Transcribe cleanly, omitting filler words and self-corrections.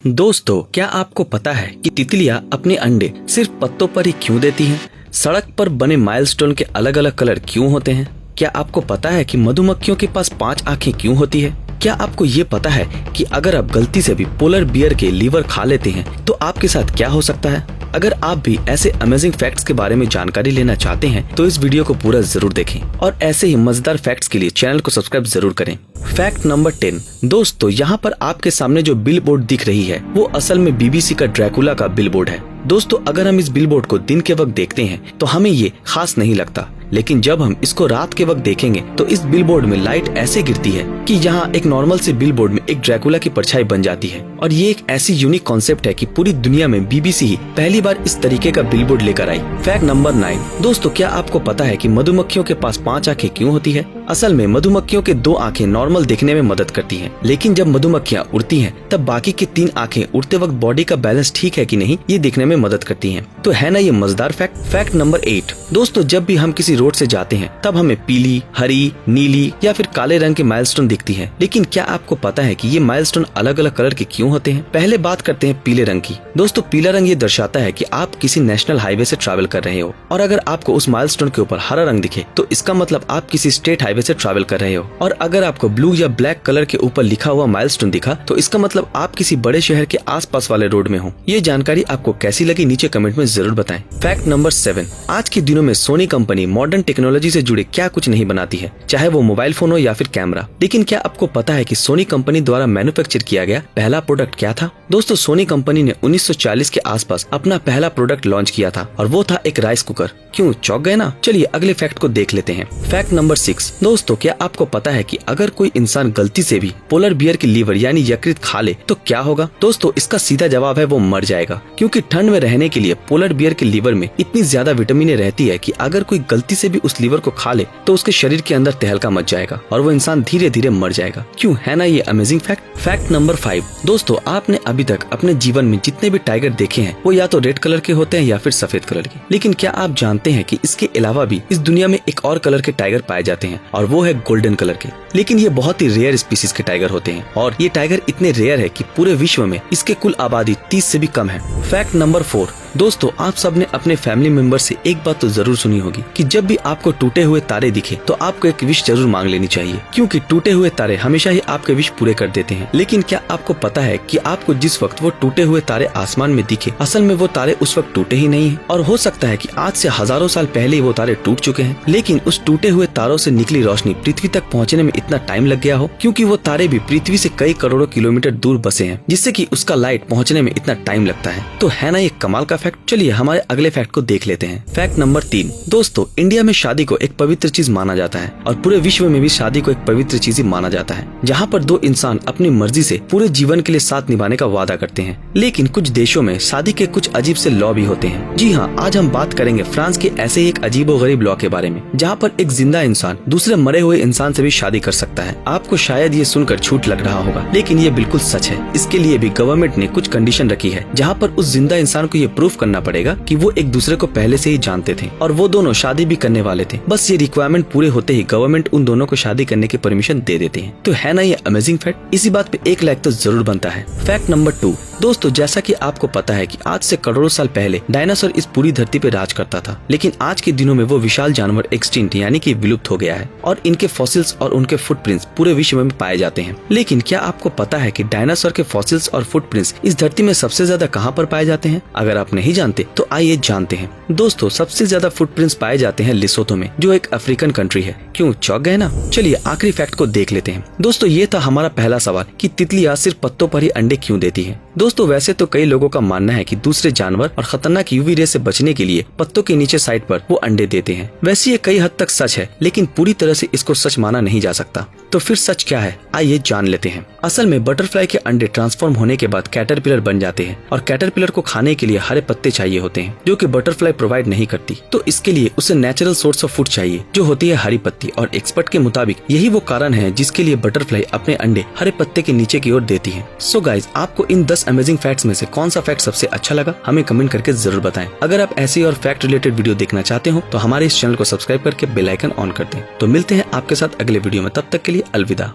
दोस्तों, क्या आपको पता है कि तितलियां अपने अंडे सिर्फ पत्तों पर ही क्यों देती हैं? सड़क पर बने माइलस्टोन के अलग अलग कलर क्यों होते हैं? क्या आपको पता है कि मधुमक्खियों के पास 5 आंखें क्यों होती है? क्या आपको ये पता है कि अगर आप गलती से भी पोलर बियर के लीवर खा लेते हैं तो आपके साथ क्या हो सकता है? अगर आप भी ऐसे अमेजिंग फैक्ट्स के बारे में जानकारी लेना चाहते हैं तो इस वीडियो को पूरा जरूर देखें और ऐसे ही मजेदार फैक्ट्स के लिए चैनल को सब्सक्राइब जरूर करें। Fact number 10। दोस्तों, यहाँ पर आपके सामने जो बिलबोर्ड दिख रही है वो असल में बीबीसी का ड्रैकुला का बिलबोर्ड है। दोस्तों, अगर हम इस बिलबोर्ड को दिन के वक्त देखते हैं तो हमें ये खास नहीं लगता, लेकिन जब हम इसको रात के वक्त देखेंगे तो इस बिलबोर्ड में लाइट ऐसे गिरती है कि यहाँ एक नॉर्मल से बिलबोर्ड में एक ड्रैकुला की परछाई बन जाती है। और ये एक ऐसी यूनिक कॉन्सेप्ट है कि पूरी दुनिया में बीबीसी ही पहली बार इस तरीके का बिलबोर्ड लेकर आई। Fact number 9। दोस्तों, क्या आपको पता है कि मधुमक्खियों के पास 5 आंखें क्यों होती है? असल में मधुमक्खियों के 2 आंखें नॉर्मल दिखने में मदद करती हैं, लेकिन जब मधुमक्खियां उड़ती हैं तब बाकी के 3 आंखें उड़ते वक्त बॉडी का बैलेंस ठीक है कि नहीं ये देखने में मदद करती हैं। तो है ना ये मजेदार फैक्ट। Fact number 8। दोस्तों, जब भी हम किसी रोड से जाते हैं तब हमें पीली, हरी, नीली या फिर काले रंग के माइलस्टोन दिखती है, लेकिन क्या आपको पता है कि ये माइलस्टोन अलग अलग कलर के क्यों होते हैं? पहले बात करते हैं पीले रंग की। दोस्तों, पीला रंग ये दर्शाता है कि आप किसी नेशनल हाईवे से ट्रैवल कर रहे हो, और अगर आपको उस माइलस्टोन के ऊपर हरा रंग दिखे तो इसका मतलब आप किसी स्टेट हाईवे से ट्रैवल कर रहे हो, और अगर आपको ब्लू या ब्लैक कलर के ऊपर लिखा हुआ माइलस्टोन दिखा तो इसका मतलब आप किसी बड़े शहर के आसपास वाले रोड में हो। ये जानकारी आपको कैसी लगी नीचे कमेंट में जरूर बताएं। Fact number 7। आज के दिनों में सोनी कंपनी मॉडर्न टेक्नोलॉजी से जुड़े क्या कुछ नहीं बनाती है, चाहे वो मोबाइल फोन हो या फिर कैमरा। लेकिन क्या आपको पता है कि सोनी कंपनी द्वारा मैन्युफैक्चर किया गया पहला प्रोडक्ट क्या था? दोस्तों, सोनी कंपनी ने 1940 के आसपास अपना पहला प्रोडक्ट लॉन्च किया था और वो था एक राइस कुकर। क्यों चौंक गए ना? चलिए अगले फैक्ट को देख लेते हैं। Fact number 6। दोस्तों, क्या आपको पता है कि अगर कोई इंसान गलती से भी पोलर बियर की लीवर यानी यकृत खा ले तो क्या होगा? दोस्तों, इसका सीधा जवाब है वो मर जाएगा, क्योंकि ठंड में रहने के लिए पोलर बियर के लीवर में इतनी ज्यादा विटामिन रहती है कि अगर कोई गलती से भी उस लीवर को खा ले तो उसके शरीर के अंदर तहलका मच जाएगा और वो इंसान धीरे धीरे मर जाएगा। क्यों, है ना ये अमेजिंग फैक्ट। Fact number 5। दोस्तों, आपने अभी तक अपने जीवन में जितने भी टाइगर देखे हैं वो या तो रेड कलर के होते हैं या फिर सफेद कलर के, लेकिन क्या आप जानते हैं कि इसके अलावा भी इस दुनिया में एक और कलर के टाइगर पाए जाते हैं और वो है गोल्डन कलर के। लेकिन ये बहुत ही रेयर स्पीसीज के टाइगर होते हैं और ये टाइगर इतने रेयर है कि पूरे विश्व में इसके कुल आबादी 30 से भी कम है। Fact number 4। दोस्तों, आप सबने अपने फैमिली मेंबर से एक बात तो जरूर सुनी होगी कि जब भी आपको टूटे हुए तारे दिखे तो आपको एक विश जरूर मांग लेनी चाहिए, क्योंकि टूटे हुए तारे हमेशा ही आपके विश पूरे कर देते हैं। लेकिन क्या आपको पता है कि आपको जिस वक्त वो टूटे हुए तारे आसमान में दिखे असल में वो तारे उस वक्त टूटे ही नहीं है, और हो सकता है कि आज से हजारों साल पहले ही वो तारे टूट चुके हैं, लेकिन उस टूटे हुए तारों से निकली रोशनी पृथ्वी तक पहुँचने में इतना टाइम लग गया हो क्योंकि वो तारे भी पृथ्वी से कई करोड़ों किलोमीटर दूर बसे हैं, जिससे कि उसका लाइट पहुँचने में इतना टाइम लगता है। तो है ना ये कमाल का फैक्ट। चलिए हमारे अगले फैक्ट को देख लेते हैं। Fact number 3। दोस्तों, इंडिया में शादी को एक पवित्र चीज माना जाता है और पूरे विश्व में भी शादी को एक पवित्र चीज ही माना जाता है, जहाँ पर 2 इंसान अपनी मर्जी से पूरे जीवन के लिए साथ निभाने का वादा करते हैं। लेकिन कुछ देशों में शादी के कुछ अजीब से लॉ भी होते हैं। जी हाँ, आज हम बात करेंगे फ्रांस के ऐसे ही एक अजीबोगरीब लॉ के बारे में, जहाँ पर एक जिंदा इंसान दूसरे मरे हुए इंसान से भी शादी कर सकता है। आपको शायद ये सुनकर झूठ लग रहा होगा, लेकिन ये बिल्कुल सच है। इसके लिए भी गवर्नमेंट ने कुछ कंडीशन रखी है, जहाँ पर उस जिंदा इंसान को ये प्रूफ करना पड़ेगा कि वो एक दूसरे को पहले से ही जानते थे और वो दोनों शादी भी करने वाले थे। बस ये रिक्वायरमेंट पूरे होते ही गवर्नमेंट उन दोनों को शादी करने की परमिशन दे देते हैं। तो है ना ये अमेजिंग फैक्ट। इसी बात पे 1 लाइक तो जरूर बनता है। Fact number 2। दोस्तों, जैसा कि आपको पता है कि आज से करोड़ों साल पहले डायनासोर इस पूरी धरती पे राज करता था, लेकिन आज के दिनों में वो विशाल जानवर एक्सटिंक्ट यानी कि विलुप्त हो गया है और इनके फॉसिल्स और उनके फुटप्रिंट्स पूरे विश्व में पाए जाते हैं। लेकिन क्या आपको पता है कि डायनासोर के फॉसिल्स और फुटप्रिंट्स इस धरती में सबसे ज्यादा कहाँ पर पाए जाते हैं? अगर आप नहीं जानते तो आइए जानते हैं। दोस्तों, सबसे ज्यादा फुटप्रिंट्स पाए जाते हैं लिसोथो में, जो एक अफ्रीकन कंट्री है। क्यों चौंक गए ना? चलिए आखिरी फैक्ट को देख लेते हैं। दोस्तों, ये था हमारा पहला सवाल कि तितलियां सिर्फ पत्तों पर ही अंडे क्यों देती है। दोस्तों, वैसे तो कई लोगों का मानना है कि दूसरे जानवर और खतरनाक यूवी रे से बचने के लिए पत्तों के नीचे साइड पर वो अंडे देते हैं। वैसे ये कई हद तक सच है, लेकिन पूरी तरह से इसको सच माना नहीं जा सकता। तो फिर सच क्या है, आइए जान लेते हैं। असल में बटरफ्लाई के अंडे ट्रांसफॉर्म होने के बाद कैटरपिलर बन जाते हैं और कैटरपिलर को खाने के लिए हरे पत्ते चाहिए होते हैं, जो कि बटरफ्लाई प्रोवाइड नहीं करती। तो इसके लिए उसे नेचुरल सोर्स ऑफ फूड चाहिए, जो होती है हरी पत्ती, और एक्सपर्ट के मुताबिक यही वो कारण है जिसके लिए बटरफ्लाई अपने अंडे हरे पत्ते के नीचे की ओर देती है। सो गाइज, आपको इन 10 अमेजिंग फैक्ट्स में से कौन सा फैक्ट सबसे अच्छा लगा हमें कमेंट करके जरूर बताएं। अगर आप ऐसी और फैक्ट रिलेटेड वीडियो देखना चाहते हो तो हमारे इस चैनल को सब्सक्राइब करके बेल आइकन ऑन कर दें। तो मिलते हैं आपके साथ अगले वीडियो में, तब तक के लिए अलविदा।